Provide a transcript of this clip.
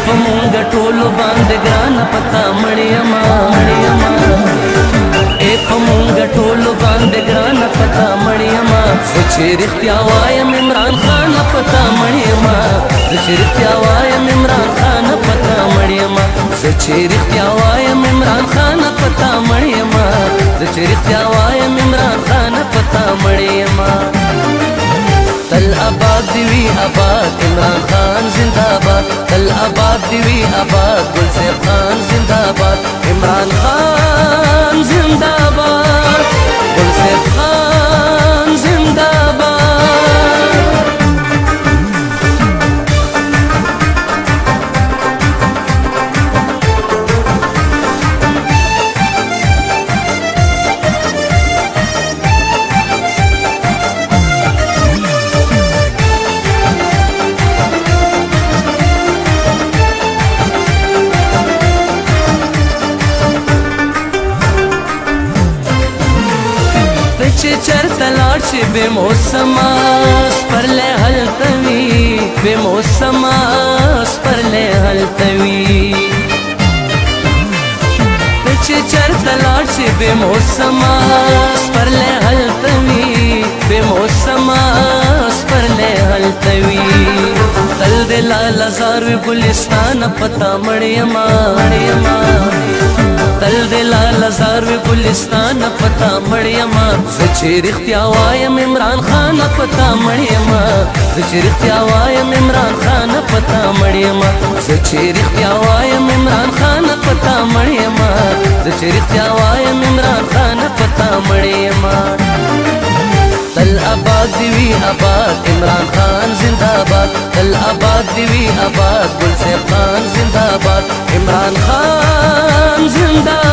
پمونګ ټولو باندې ګران پتا مړیما اے پمونګ ټولو باندې ګران پتا مړیما چې رښتیا وایم عمران خان پتا مړیما چې رښتیا وایم عمران خان پتا مړیما چې رښتیا وایم عمران خان پتا مړیما چې رښتیا وایم عمران خان پتا مړیما تل آباد دیوی آباد عمران خان زندہ باد تل آباد دیوی آباد گلزیب خان زندہ باد عمران خان زندہ باد گلزیب خان زندہ باد چرته لاړ شي بې موسمه سپرلی هلته وي بې موسمه سپرلی هلته وي ته چې چرته لاړ شي بې موسمه سپرلی هلته وي بې موسمه سپرلی هلته وي تل د لاله زاروي ګلستان پتا مړیما تل د لاله زاروي ګلستان پتا مړیما چې رښتیا وایم عمران خان پتا مړیما چې رښتیا وایم عمران خان پتا مړیما چې رښتیا وایم عمران خان پتا مړیما چې رښتیا وایم عمران خان پتا مړیما تل آباد دیوی آباد عمران خان زندہ باد تل آباد دیوی آباد گلزیب خان زندہ باد عمران خان زندہ